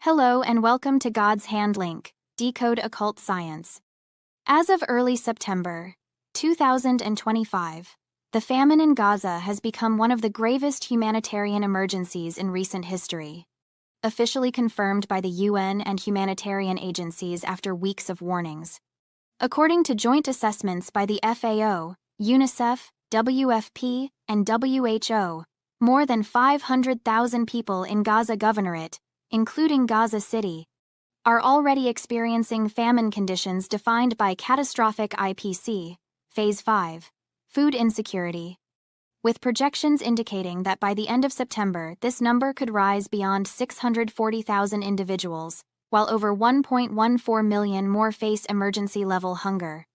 Hello and welcome to God's Hand Link, Decode Occult Science. As of early September 2025, the famine in Gaza has become one of the gravest humanitarian emergencies in recent history. Officially confirmed by the UN and humanitarian agencies after weeks of warnings. According to joint assessments by the FAO, UNICEF, WFP, and WHO, more than 500,000 people in Gaza Governorate, including Gaza City, are already experiencing famine conditions defined by catastrophic IPC, Phase 5, food insecurity, with projections indicating that by the end of September this number could rise beyond 640,000 individuals, while over 1.14 million more face emergency-level hunger.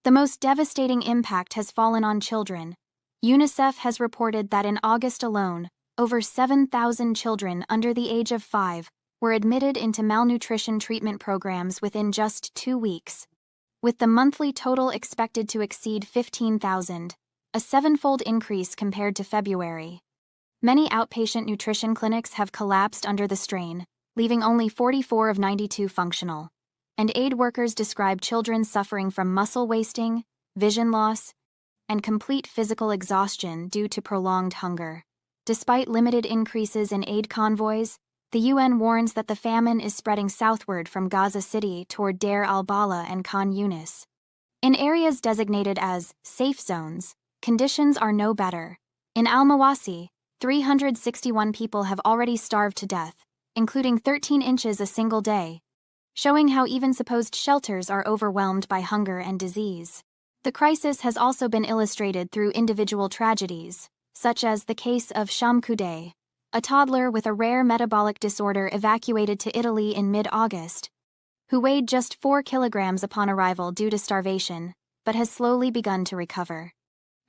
The most devastating impact has fallen on children. UNICEF has reported that in August alone, over 7,000 children under the age of 5 were admitted into malnutrition treatment programs within just 2 weeks, with the monthly total expected to exceed 15,000, a sevenfold increase compared to February. Many outpatient nutrition clinics have collapsed under the strain, leaving only 44 of 92 functional, and aid workers describe children suffering from muscle wasting, vision loss, and complete physical exhaustion due to prolonged hunger. Despite limited increases in aid convoys, the UN warns that the famine is spreading southward from Gaza City toward Deir al-Balah and Khan Yunis. In areas designated as safe zones, conditions are no better. In al-Mawasi, 361 people have already starved to death, including 13 inches a single day, showing how even supposed shelters are overwhelmed by hunger and disease. The crisis has also been illustrated through individual tragedies, such as the case of Shamkudeh, a toddler with a rare metabolic disorder evacuated to Italy in mid-August, who weighed just 4 kilograms upon arrival due to starvation, but has slowly begun to recover.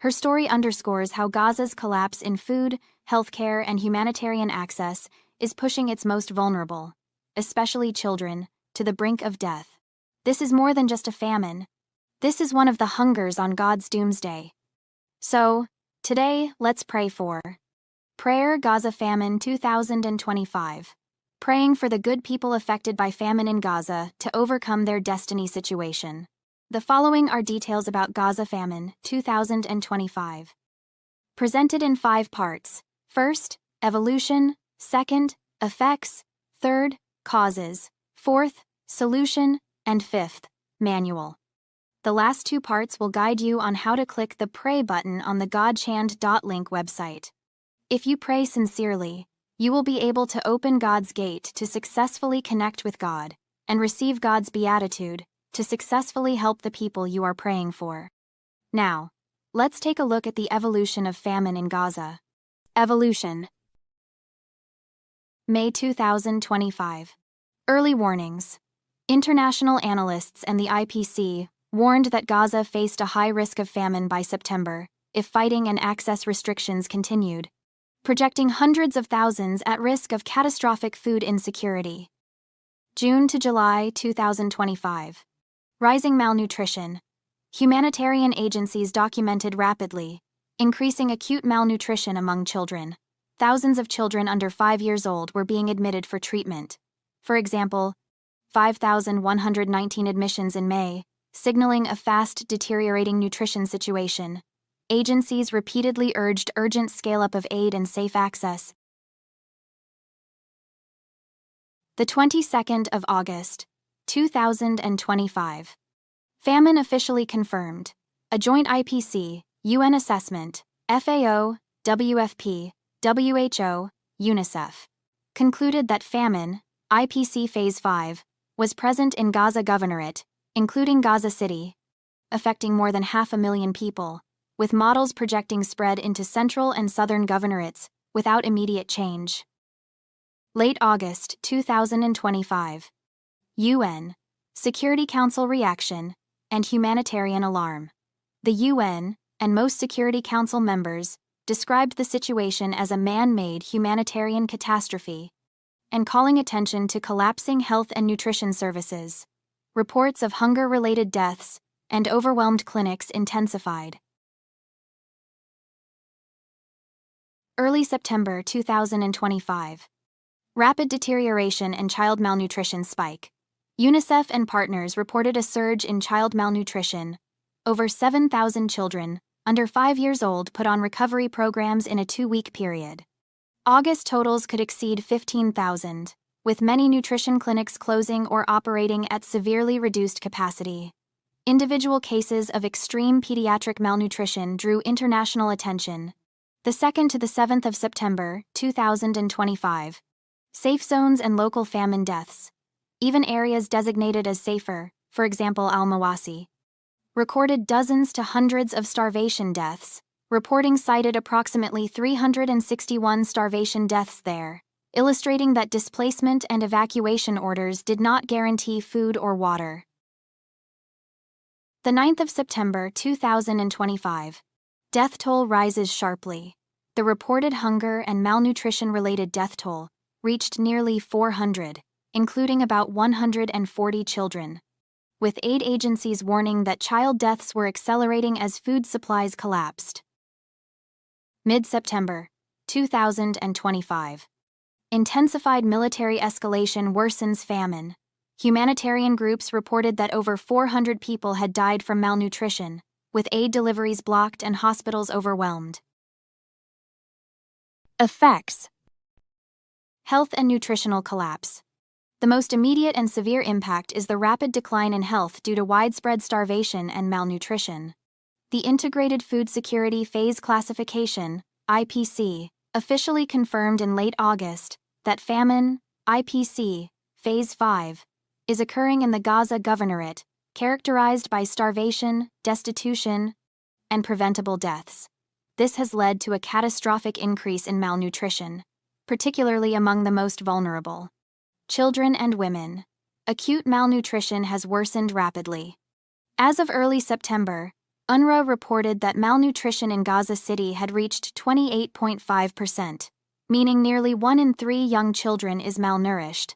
Her story underscores how Gaza's collapse in food, healthcare, and humanitarian access is pushing its most vulnerable, especially children, to the brink of death. This is more than just a famine. This is one of the hungers on God's doomsday. So, today, let's pray for Prayer Gaza Famine 2025. Praying for the good people affected by famine in Gaza to overcome their destiny situation. The following are details about Gaza Famine 2025. Presented in 5 parts. First, evolution. Second, effects. Third, causes. Fourth, solution. And fifth, manual. The last 2 parts will guide you on how to click the Pray button on the godchand.link website. If you pray sincerely, you will be able to open God's gate to successfully connect with God and receive God's beatitude to successfully help the people you are praying for. Now, let's take a look at the evolution of famine in Gaza. Evolution. May 2025. Early warnings. International analysts and the IPC warned that Gaza faced a high risk of famine by September if fighting and access restrictions continued, projecting hundreds of thousands at risk of catastrophic food insecurity. June to July 2025. Rising malnutrition. Humanitarian agencies documented rapidly increasing acute malnutrition among children. Thousands of children under 5 years old were being admitted for treatment. For example, 5,119 admissions in May, signaling a fast deteriorating nutrition situation. Agencies repeatedly urged urgent scale-up of aid and safe access. The 22nd of August, 2025. Famine officially confirmed. A joint IPC, UN assessment, FAO, WFP, WHO, UNICEF, concluded that famine, IPC Phase 5, was present in Gaza Governorate, including Gaza City, affecting more than 500,000 people, with models projecting spread into central and southern governorates without immediate change. Late August 2025. UN, Security Council reaction, and humanitarian alarm. The UN, and most Security Council members, described the situation as a man-made humanitarian catastrophe, and calling attention to collapsing health and nutrition services. Reports of hunger-related deaths and overwhelmed clinics intensified. Early September 2025. Rapid deterioration and child malnutrition spike. UNICEF and partners reported a surge in child malnutrition. Over 7,000 children, under 5 years old, put on recovery programs in a 2-week period. August totals could exceed 15,000, with many nutrition clinics closing or operating at severely reduced capacity. Individual cases of extreme pediatric malnutrition drew international attention. The 2nd to the 7th of September, 2025. Safe zones and local famine deaths. Even areas designated as safer, for example al-mawasi, recorded dozens to hundreds of starvation deaths. Reporting cited approximately 361 starvation deaths there, illustrating that displacement and evacuation orders did not guarantee food or water. The 9th of September 2025. Death toll rises sharply. The reported hunger and malnutrition-related death toll reached nearly 400, including about 140 children, with aid agencies warning that child deaths were accelerating as food supplies collapsed. Mid-September 2025. Intensified military escalation worsens famine. Humanitarian groups reported that over 400 people had died from malnutrition, with aid deliveries blocked and hospitals overwhelmed. Effects. Health and nutritional collapse. The most immediate and severe impact is the rapid decline in health due to widespread starvation and malnutrition. The Integrated Food Security Phase Classification, IPC, officially confirmed in late August that famine, IPC, Phase 5, is occurring in the Gaza Governorate, characterized by starvation, destitution, and preventable deaths. This has led to a catastrophic increase in malnutrition, particularly among the most vulnerable. Children and women. Acute malnutrition has worsened rapidly. As of early September, UNRWA reported that malnutrition in Gaza City had reached 28.5%, meaning nearly 1 in 3 young children is malnourished.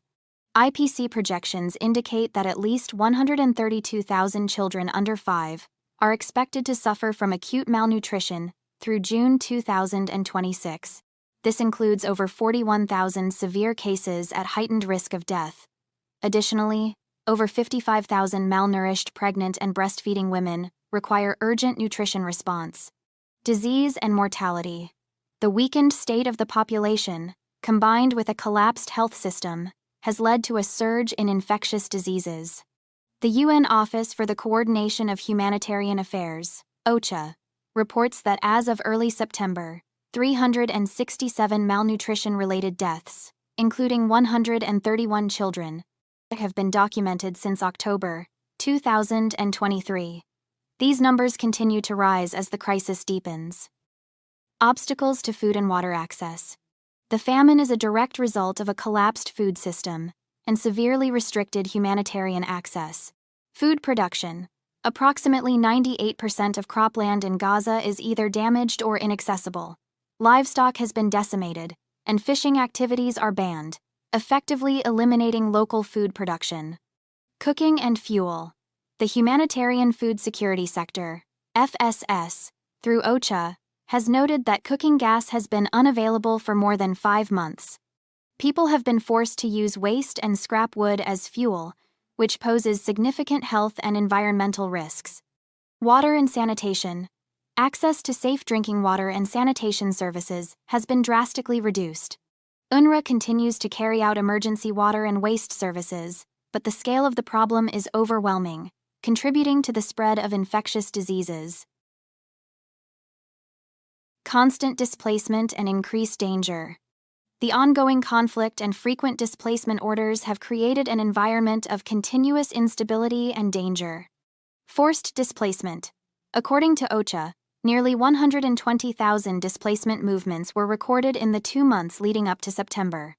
IPC projections indicate that at least 132,000 children under 5 are expected to suffer from acute malnutrition through June 2026. This includes over 41,000 severe cases at heightened risk of death. Additionally, over 55,000 malnourished pregnant and breastfeeding women require urgent nutrition response. Disease and mortality. The weakened state of the population, combined with a collapsed health system, has led to a surge in infectious diseases. The UN Office for the Coordination of Humanitarian Affairs, OCHA, reports that as of early September, 367 malnutrition-related deaths, including 131 children, have been documented since October 2023. These numbers continue to rise as the crisis deepens. Obstacles to food and water access. The famine is a direct result of a collapsed food system and severely restricted humanitarian access. Food production. Approximately 98% of cropland in Gaza is either damaged or inaccessible. Livestock has been decimated, and fishing activities are banned, effectively eliminating local food production. Cooking and fuel. The Humanitarian Food Security Sector, FSS, through OCHA, has noted that cooking gas has been unavailable for more than 5 months. People have been forced to use waste and scrap wood as fuel, which poses significant health and environmental risks. Water and sanitation. Access to safe drinking water and sanitation services has been drastically reduced. UNRWA continues to carry out emergency water and waste services, but the scale of the problem is overwhelming, contributing to the spread of infectious diseases. Constant displacement and increased danger. The ongoing conflict and frequent displacement orders have created an environment of continuous instability and danger. Forced displacement. According to OCHA, nearly 120,000 displacement movements were recorded in the 2 months leading up to September.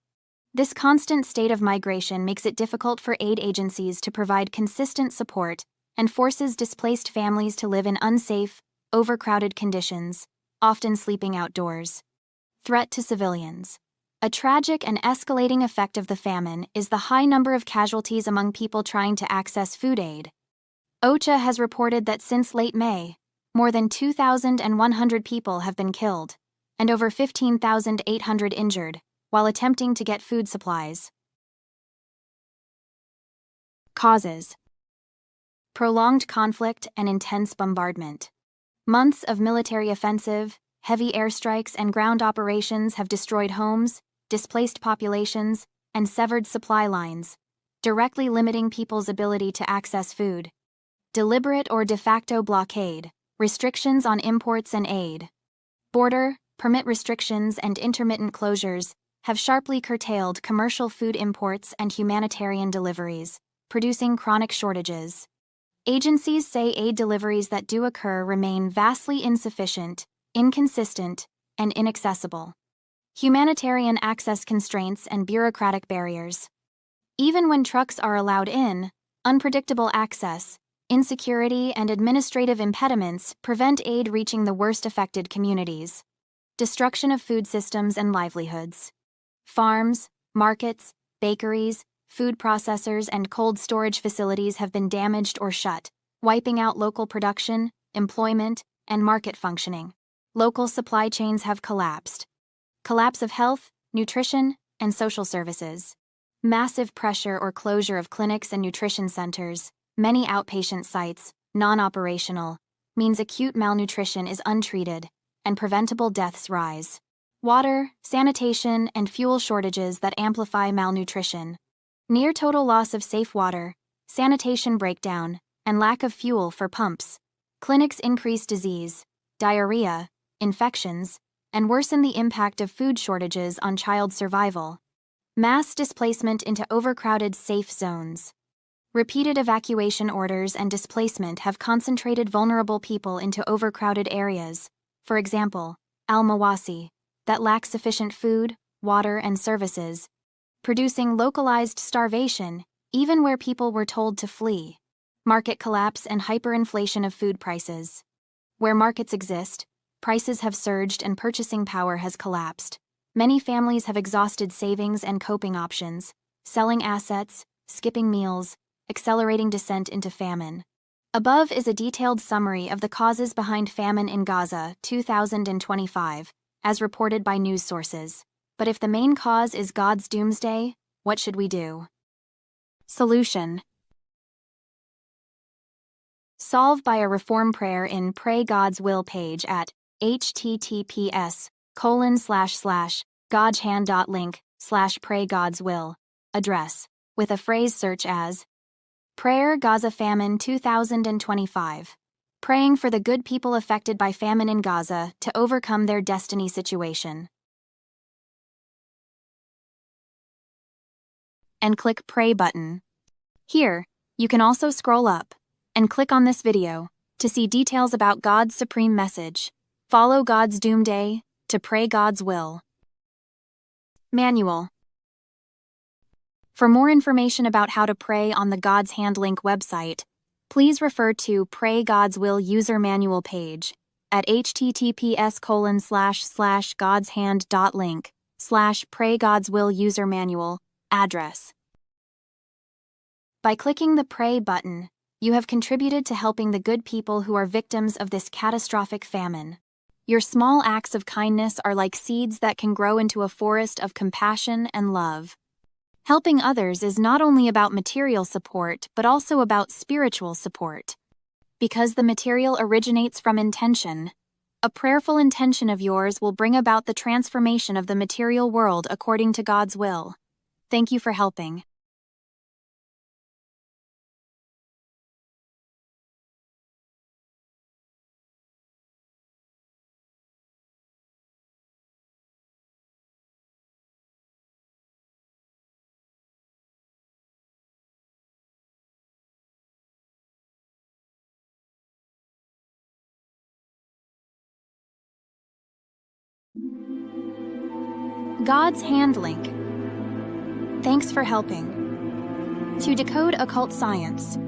This constant state of migration makes it difficult for aid agencies to provide consistent support and forces displaced families to live in unsafe, overcrowded conditions, often sleeping outdoors. Threat to civilians. A tragic and escalating effect of the famine is the high number of casualties among people trying to access food aid. OCHA has reported that since late May, more than 2,100 people have been killed, and over 15,800 injured, while attempting to get food supplies. Causes: prolonged conflict and intense bombardment. Months of military offensive, heavy airstrikes, and ground operations have destroyed homes, displaced populations, and severed supply lines, directly limiting people's ability to access food. Deliberate or de facto blockade, restrictions on imports and aid. Border, permit restrictions, and intermittent closures have sharply curtailed commercial food imports and humanitarian deliveries, producing chronic shortages. Agencies say aid deliveries that do occur remain vastly insufficient, inconsistent, and inaccessible. Humanitarian access constraints and bureaucratic barriers. Even when trucks are allowed in, unpredictable access, insecurity, and administrative impediments prevent aid reaching the worst affected communities. Destruction of food systems and livelihoods. Farms, markets, bakeries, food processors, and cold storage facilities have been damaged or shut, wiping out local production, employment, and market functioning. Local supply chains have collapsed. Collapse of health, nutrition, and social services. Massive pressure or closure of clinics and nutrition centers, many outpatient sites, non-operational, means acute malnutrition is untreated, and preventable deaths rise. Water, sanitation, and fuel shortages that amplify malnutrition. Near total loss of safe water, sanitation breakdown, and lack of fuel for pumps. Clinics increase disease, diarrhea, infections, and worsen the impact of food shortages on child survival. Mass displacement into overcrowded safe zones. Repeated evacuation orders and displacement have concentrated vulnerable people into overcrowded areas, for example, al-mawasi, that lack sufficient food, water, and services, producing localized starvation even where people were told to flee. Market collapse and hyperinflation of food prices. Where markets exist, prices have surged and purchasing power has collapsed. Many families have exhausted savings and coping options, selling assets, skipping meals, accelerating descent into famine. Above is a detailed summary of the causes behind famine in Gaza 2025, as reported by news sources. But if the main cause is God's doomsday, what should we do? Solution: solve by a reform prayer in Pray God's Will page at https://godshand.link/pray-God's-will. Address, with a phrase search as Prayer Gaza Famine 2025. Praying for the good people affected by famine in Gaza to overcome their destiny situation. And click Pray button. Here, you can also scroll up and click on this video to see details about God's supreme message. Follow God's doomsday to pray God's will. Manual. For more information about how to pray on the God's Hand Link website, please refer to Pray God's Will user manual page at https://godshand.link/Pray God's Will user manual. Address. By clicking the Pray button, you have contributed to helping the good people who are victims of this catastrophic famine. Your small acts of kindness are like seeds that can grow into a forest of compassion and love. Helping others is not only about material support, but also about spiritual support. Because the material originates from intention, a prayerful intention of yours will bring about the transformation of the material world according to God's will. Thank you for helping. God's Hand Link. Thanks for helping. To decode occult science,